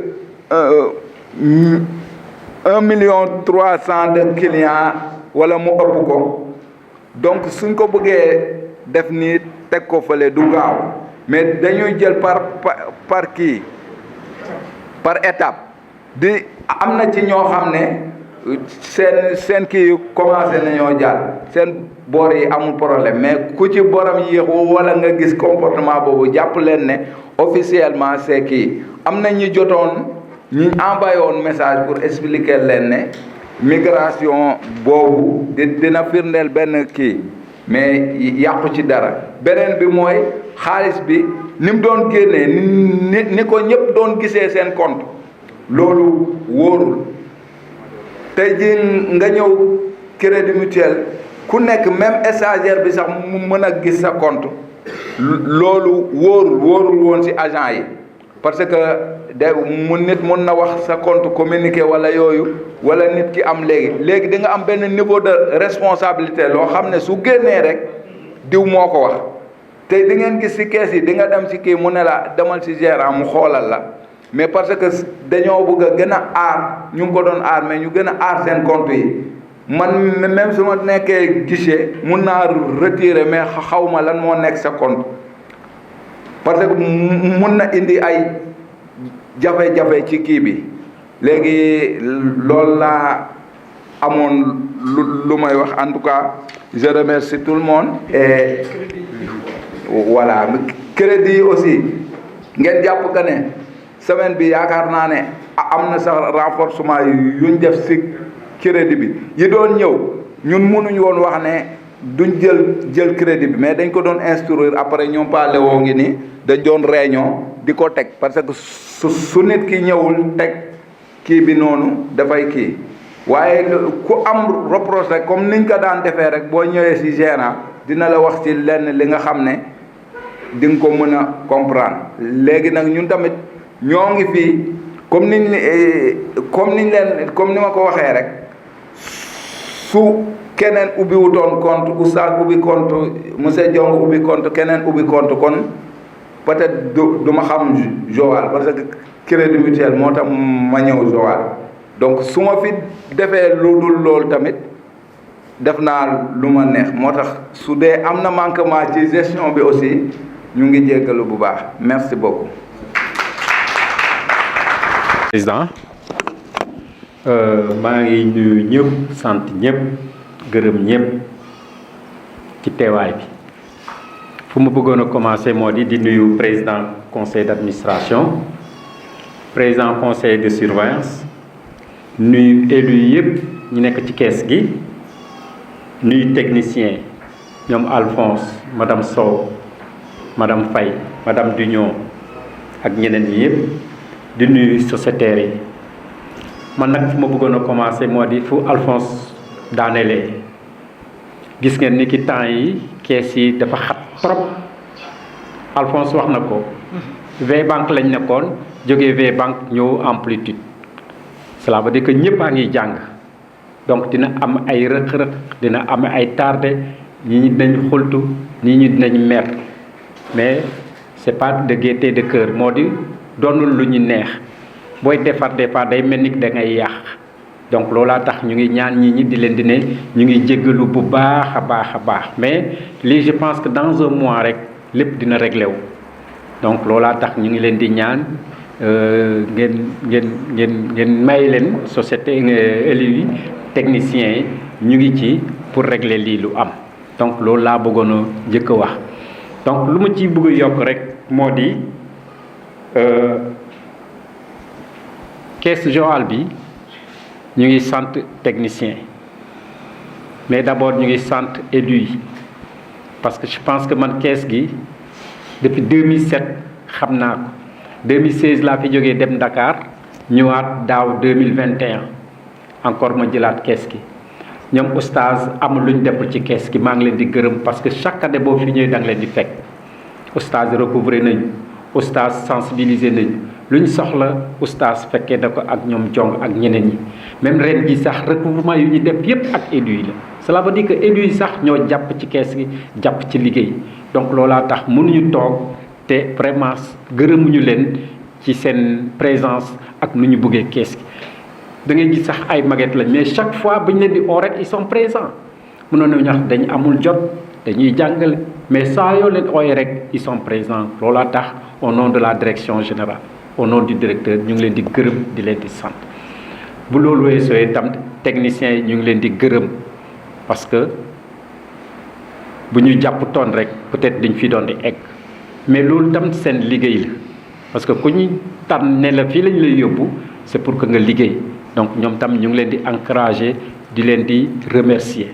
1,3 million de clients wala mu ëpp ko donc suñ ko bëggee def nii teg ko fale du gaaw mais dañuy jël par étape di am na ci ñoo xam ne seen kii commencé nañoo jàll seen boor yi amul problème mais ku ci borom yéexu wala nga gis comportement boobu jàpp leen ne officiellement c'est kii am na ñu jotoon ñu envoyé woon message pour expliquer leen ne migration boobu dina firndeel benn kii mais yàqu ci dara beneen bi mooy xaalis bi ni mu doon génnee ni ko ñëpp doon gisee seen compte loolu wóorul tey jii nga ñëw Crédit Mutuel ku nekk même stagiaire bi sax mu mën a gis sa compte loolu wóorul woon ci agent yi parce que nit mun na wax sa compte communiqué wala yooyu wala nit ki am léegi di nga am benn niveau de responsabilité loo xam ne su génnee rek diw moo ko wax tey di ngeen gis ci kees yi di nga dem ci kii mu ne la demal ci gérant mu xoolal la mais parce que dañoo bëgg a gën a aar ñu ngi ko doon aar mais ñu gën a aar seen compte yi man même su ma nekkee guichet mun naa retirer mais xaw ma lan moo nekk sa compte parce que mun na indi ay jafe-jafe ci kii bi léegi loolu laa amoon lu may wax en tout cas je remercie tout le monde et voilà crédit aussi ngeen jàpp que ne semaine bi yaakaar naa ne am na sax renforcement yuñ def ci crédit bi yi doon ñëw ñun mënuñ woon wax ne duñ jël crédit bi mais dañ ko doon instruire après ñoom parlé woo ngi ni dañ doon réunion di ko teg parce que su nit ki ñëwul teg kii bi noonu dafay kii waaye ku am reproche rek comme niñ ko daan defee rek boo ñëwee ci gérant dina la wax ci lenn li nga xam ne di nga ko mën a comprendre léegi nag ñun tamit ñoo ngi fii comme ni ma ko waxee rek su keneen ubbi wutoon compte oustaz ubbi compte monsieur Diong ubbi compte keneen ubbi compte kon peut-être du ma xam Joal parce que crédit mutuel moo tax ma ñëw Joal donc su ma fi defee lu dul loolu tamit def naa lu ma neex moo tax su dee am na manquement ci gestion bi aussi ñu ngi jéggalu bu baax merci beaucoup. Président maa ngi nuyu ñëpp sant ñëpp gërëm ñëpp ci teewaay bi fu mu bëggoon a commencer moo di nuyu président conseil d'administration président conseil de surveillance nuyu élus yëpp ñu nekk ci kees gi nuyu technicien ñoom Alphonse madame Sow madame Faye madame Dugnon ak ñeneen ñi yëpp di nuyu sociétaires yi man nag fu ma bëggoon a commencer moo di fu Alphonse daanelee gis ngeen ni ki temps yi kees yi dafa xat trop Alphonse wax na ko V-Bank lañ nekkoon jógee V-Bank ñëw Amplitude cela veut dire que ñëpp a ngi jàng donc dina am ay rëq-rëq dina am ay tardé ñii ñi dinañ xultu ñii ñi dinañ mer mais c'est pas de gaieté de cœur moo di doonul lu ñu neex booy defar des fois day mel ni da ngay yàq donc loolaa tax ñu ngi ñaan ñi di leen di ne ñu ngi jéggalu bu baax a baax mais lii je pense que dans un mois rek lépp dina réglé wu donc loolaa tax ñu ngi leen di ñaan ngeen may leen société élus yi techniciens yi ñu ngi ci pour régler lii lu am donc loolu laa bëggoon a njëkk a wax donc lu ma ciy bëgg a yokk rek moo di kees Joal bi ñu ngi sant technicien mais d'abord ñu ngi sant élus yi parce que je pense que man kees gi depuis 2007 xam naa ko 2016 laa fi jógee dem Dakar ñëwaat daaw 2021 encore ma jëlaat kees gi ñoom oustaz amul lu ñu deful ci kees gi maa ngi leen di gërëm parce que chaque année boo fi ñëwee da nga leen di fekk oustaz recouvrer nañu oustaz sensibiliser nañu lu ñu soxla oustaz fekkee da ko ak ñoom jong ak ñeneen ñi même ren ji sax recouvrement yu ñu def yépp ak élus yi la cela veut dire que élus yi sax ñoo jàpp ci kees gi jàpp ci liggéey donc loolaa tax mënuñu toog te vraiment gërëmuñu leen ci seen présence ak nu ñu bëggee kees gi da ngay gis sax ay maguette lañ mais chaque fois bu ñu leen di oo rek ils sont présents mënoon nañu wax dañu amul jot dañuy jàngale mais saa yoo leen ooyee rek ils sont présents loolaa tax au nom de la direction générale au nom du directeur ñu ngi leen di gërëm di leen di sant bu loolu weesoo itam techniciens yi ñu ngi leen di gërëm parce que bu ñu jàpp toon rek peut-être dañ fi doon di egg mais loolu tam seen liggéey la parce que ku ñu tànn ne la fii lañ lay yóbbu c'est pour que nga liggéey donc ñoom tam ñu ngi leen di encourager di leen di remercier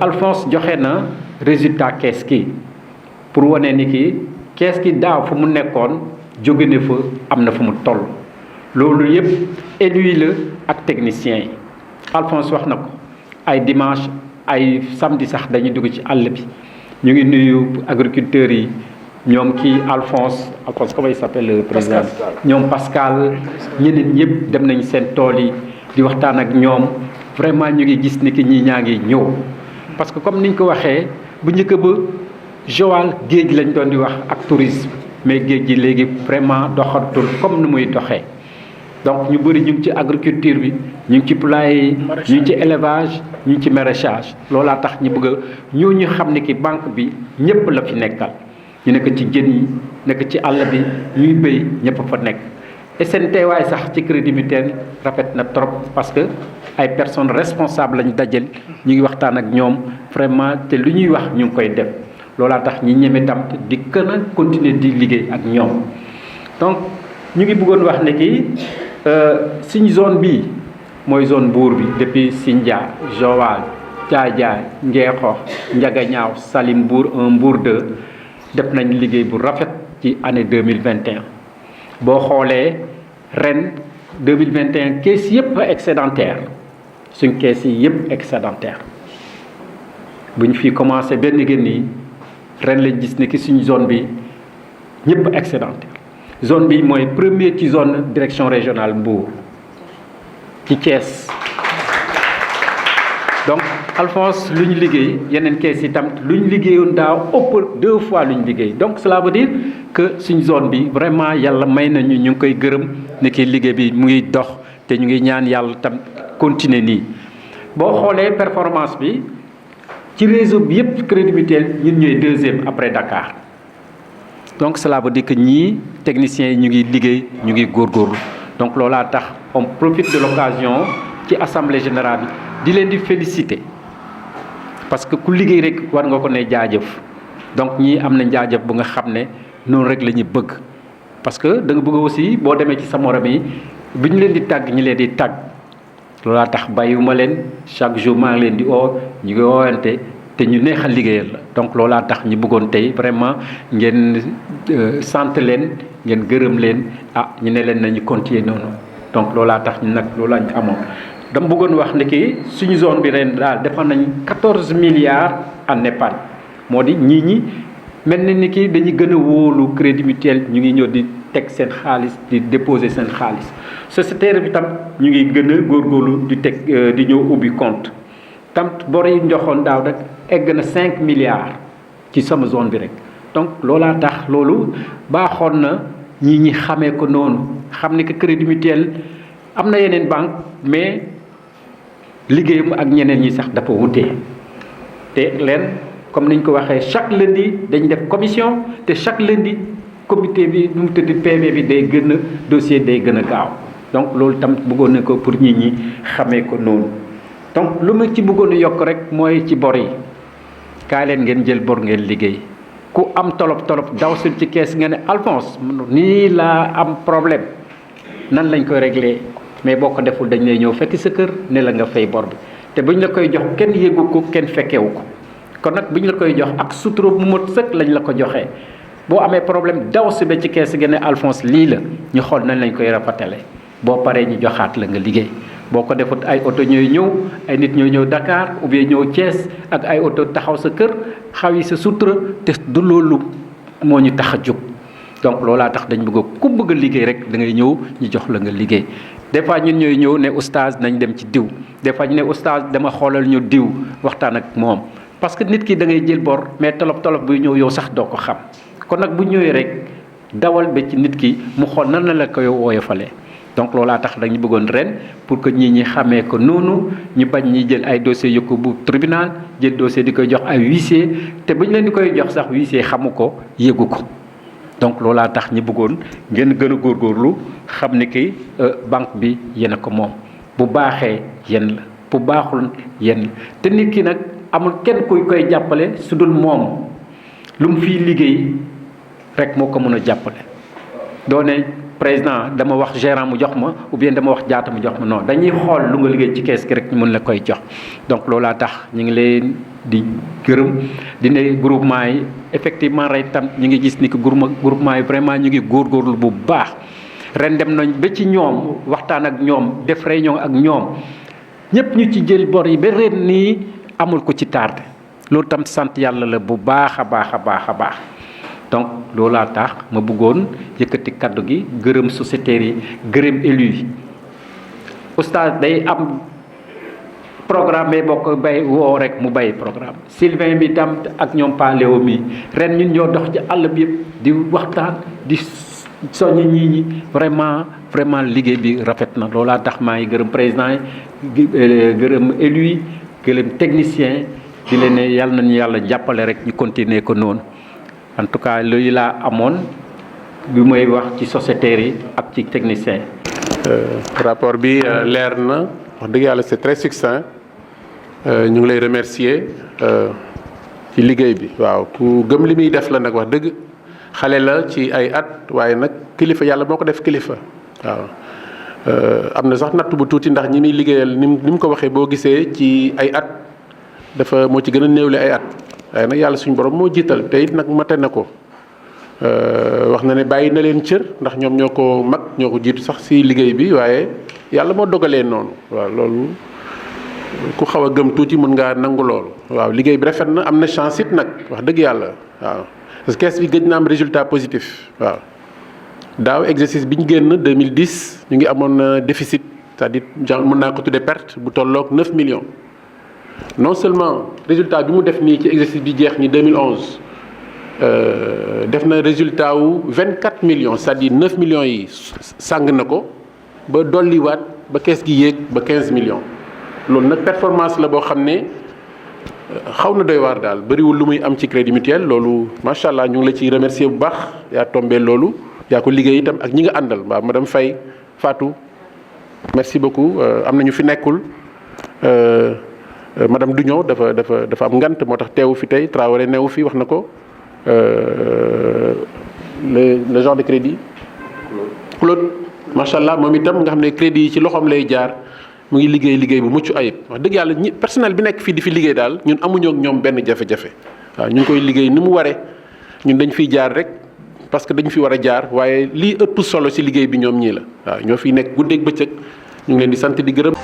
Alphonse joxe na résultat kees gi pour wane ni ki kees gi daaw fu mu nekkoon jóge na fa am na fu mu toll loolu yëpp élus yi la ak techniciens yi Alphonse wax na ko ay dimanche ay samedi sax dañuy dugg ci àll bi ñu ngi nuyu agriculteurs yi ñoom kii Alphonse comment il s'appelle le président ñoom Pascal ñeneen ñëpp dem nañ seen tool yi di waxtaan ak ñoom vraiment ñu ngi gis ni ki ñii ñaa ngi ñëw parce que comme niñ ko waxee bu njëkk ba Joal géej lañ doon di wax ak tourisme mais géej gi léegi vraiment doxatul comme ni muy doxee donc ñu bëri ñu ngi ci agriculture bi ñu ngi ci poulailler yi ñu ngi ci élevage ñu ngi ci maraîchage loolaa tax ñu bëgg a ñooñu xam ne ki banque bi ñëpp la fi nekkal ñu nekk ci jën yi nekk ci àll bi ñuy béy ñëpp fa nekk et seen teewaay sax ci crédit mutuel rafet na trop parce que ay personnes responsables lañu dajal ñu ngi waxtaan ak ñoom vraiment te lu ñuy wax ñu ngi koy def loolaa tax ñi ñeme tam di gën a continuer di liggéey ak ñoom donc ñu ngi bëggoon wax ne ki suñu zone bii mooy zone Mbour bi depuis Sindia Joal Diadiaye Ngexox Ndiagañaaw Saly Mbour 1 Mbour 2 def nañ liggéey bu rafet ci année 2021 boo xoolee ren 2021 kees yëpp excédentaire suñ kees yi yëpp excédentaire bu ñu fi commencé benn gën yi ren lañ gis ne ki suñu zone bi ñëpp excédentaire zone bi mooy premier ci zone direction régionale Mbour ci Thiès donc Alphonse lu ñu liggéey yeneen kees yi tam lu ñu liggéeyoon daaw ëpp 2 fois lu ñu liggéey donc cela veut dire que suñ zone bi vraiment yàlla may nañu ñu ngi koy gërëm ne ki liggéey bi mu ngi dox te ñu ngi ñaan yàlla tam continuer nii boo xoolee performance bi ci réseau bi yëpp Crédit Mutuel ñun ñooy 2e après Dakar donc cela veut dire que ñii techniciens yi ñu ngi liggéey ñu ngi góorgóorlu donc loolaa tax on profite de l'occasion ci assemblée générale bi di leen di féliciter parce que ku liggéey rek war nga ko ne jaajëf donc ñii am na jaajëf bu nga xam ne noonu rek la ñu bëgg parce que da nga bëgg aussi boo demee ci sa morom yi bi ñu leen di tàgg ñi leen di tàgg loolaa tax bàyyiwuma leen chaque jour maa ngi leen di oo ñu ngi woowante te ñu neexal liggéeyal la donc loolaa tax ñu bëggoon tey vraiment ngeen sant leen ngeen gërëm leen ñu ne leen nañu continuer noonu donc loolaa tax ñu nag loolaa ñu amoon. dama bëggoon wax ne ki suñu zone bi ren daal defar nañ 14 milliards en épargne moo di ñi mel na ni ki dañuy gën a wóolu Crédit Mutuel ñu ngi ñëw di teg seen xaalis di déposer seen xaalis sociétaire bi tam ñu ngi gën a góorgóorlu di teg di ñëw ubbi compte tam bor yi njoxoon daaw rek egg na 5 milliards ci sama zone bi rek donc loolaa tax loolu baaxoon na ñi xamee ko noonu xam ne que Crédit Mutuel am na yeneen banque mais liggéeyam ak ñeneen ñi sax dafa wutee te leen comme niñ ko waxee chaque lundi dañ def commission te chaque lundi comité bi nu mu tëdd PV bi day gën a dossier day gën a gaaw donc loolu tam bëggoon na ko pour nit ñi xamee ko noonu donc lu ma ci bëggoon a yokk rek mooy ci bor yi kaay leen ngeen jël bor ngeen liggéey ku am tolop daw sul ci kees nga ne Alphonse nii laa am problème nan lañ koy régler mais boo ko deful dañ lay ñëw fekk sa kër ne la nga fay bor bi te buñ la koy jox kenn yëgu ko kenn fekkewu ko kon nag buñ la koy jox ak sutura bu mot sëkk lañ la ko joxee boo amee problème daw si ba ci kees gi ne Alphonse lii la ñu xool nañ lañ koy rapatale boo paree ñu joxaat la nga liggéey boo ko defut ay oto ñooy ñëw ay nit ñooy ñëw Dakar ou bien ñëw Thiès ak ay oto taxaw sa kër xaw yi sa sutura te du loolu moo ñu tax a jóg donc loolaa tax dañ bëgg ku bëgg a liggéey rek da ngay ñëw ñu jox la nga liggéey des fois ñun ñooy ñëw ne oustaz nañ dem ci diw des fois ñu ne oustaz dama xoolal ñu diw waxtaan ak moom parce que nit ki da ngay jël bor mais tolof buy ñëw yow sax doo ko xam kon nag bu ñëwee rek dawal ba ci nit ki mu xool nan la koy woyofalee donc loolaa tax dañu bëggoon ren pour que ñi xamee ko noonu ñu bañ ñi jël ay dossiers yokku bu tribunal jël dossier di koy jox ay huissier te bu ñu leen di koy jox sax huissier xamu ko yëgu ko donc loolaa tax ñi bëggoon ngeen gën a góorgóorlu xam ni ki banque bi yéen a ko moom bu baaxee yéen la bu baaxul yéen la te nit ki nag amul kenn kuy koy jàppale su dul moom lu mu fiy liggéey rek moo ko mën a jàppale doo ne président dama wax gérant mu jox ma ou bien dama wax jaata mu jox ma non dañuy xool lu nga liggéey ci kees gi rek ñu mën la koy jox donc loolaa tax ñu ngi leen di gërëm di ne groupement yi effectivement rek tam ñu ngi gis ni que groupement yi vraiment ñu ngi góorgóorlu bu baax ren dem nañ ba ci ñoom waxtaan ak ñoom def réunion ak ñoom ñëpp ñu ci jël bor yi ba ren nii amul ko ci tardé loolu tam sant yàlla la bu baax a baax a baax a baax donc loolaa tax ma bëggoon yëkkati kaddu gi gërëm sociétaires yi gërëm élus yi oustaz day am programme boo ko bay woo rek mu bay programme Sylvain bi tam ak ñoom Pa Léo mi ren ñun ñoo dox ci àll bi yëpp di waxtaan di soññi ñi vraiment liggéey bi rafet na loolaa tax maa ngi gërëm président yi gërëm élus yi gërëm technicien di leen ne yàlla nañu yàlla jàppale rek ñu continuer ko noonu en tout cas loolu laa amoon bi may wax ci sociétaires yi ak ci technicien rapport bi leer na wax dëgg yàlla c'est très succinct ñu ngi lay remercier ci liggéey bi waaw ku gëm li muy def la nag wax dëgg xale la ci ay at waaye nag kilifa yàlla moo ko def kilifa waaw am na sax natt bu tuuti ndax ñi muy liggéeyal ni mu ko waxee boo gisee ci ay at dafa moo ci gën a néewle ay at waaye nag yàlla suñu borom moo jiital te it nag mate na ko wax na ne bàyyi na leen cër ndax ñoom ñoo ko mag ñoo ko jiitu sax si liggéey bi waaye yàlla moo dogalee noonu waaw loolu ku xaw a gëm tuuti mën ngaa nangu loolu waaw liggéey bi rafet na am na chance it nag wax dëgg yàlla waaw parce que kees bi gëj na am résultat positif waaw daaw exercice bi ñu génn 2010 ñu ngi amoon déficit c'est-à-dire genre mën naa ko tuddee perte bu tolloog 9 millions non seulement résultat bi mu def nii ci exercice bi jeex ni 2011 def na résultat wu 24 millions c'est-à-dire 9 millions yi sàng na ko ba dolliwaat ba kees gi yéeg ba 15 millions loolu nag performance la boo xam ne xaw na doy waar daal bëriwul lu muy am ci crédit mutuel loolu macha allah ñu ngi la ciy remercier bu baax yaa tombé loolu yaa ko liggéey itam ak ñi nga àndal mbaa madame Faye Fatou merci beaucoup am na ñu fi nekkul madame Dugnon dafa am ngant moo tax teewu fi tey Traoré neewu fi wax na ko le genre de crédit Claude macha allah moom itam nga xam ne crédit yi ci loxoom lay jaar mu ngi liggéey bu mucc ayib wax dëgg yàlla ñi personnel bi nekk fii di fi liggéey daal ñun amuñoo ak ñoom benn jafe-jafe waaw ñu ngi koy liggéey ni mu waree ñun dañ fiy jaar rek parce que dañu fi war a jaar waaye lii ëpp solo ci liggéey bi ñoom ñii la waaw ñoo fiy nekk guddeeg bëccëg ñu ngi leen di sant di gërëm.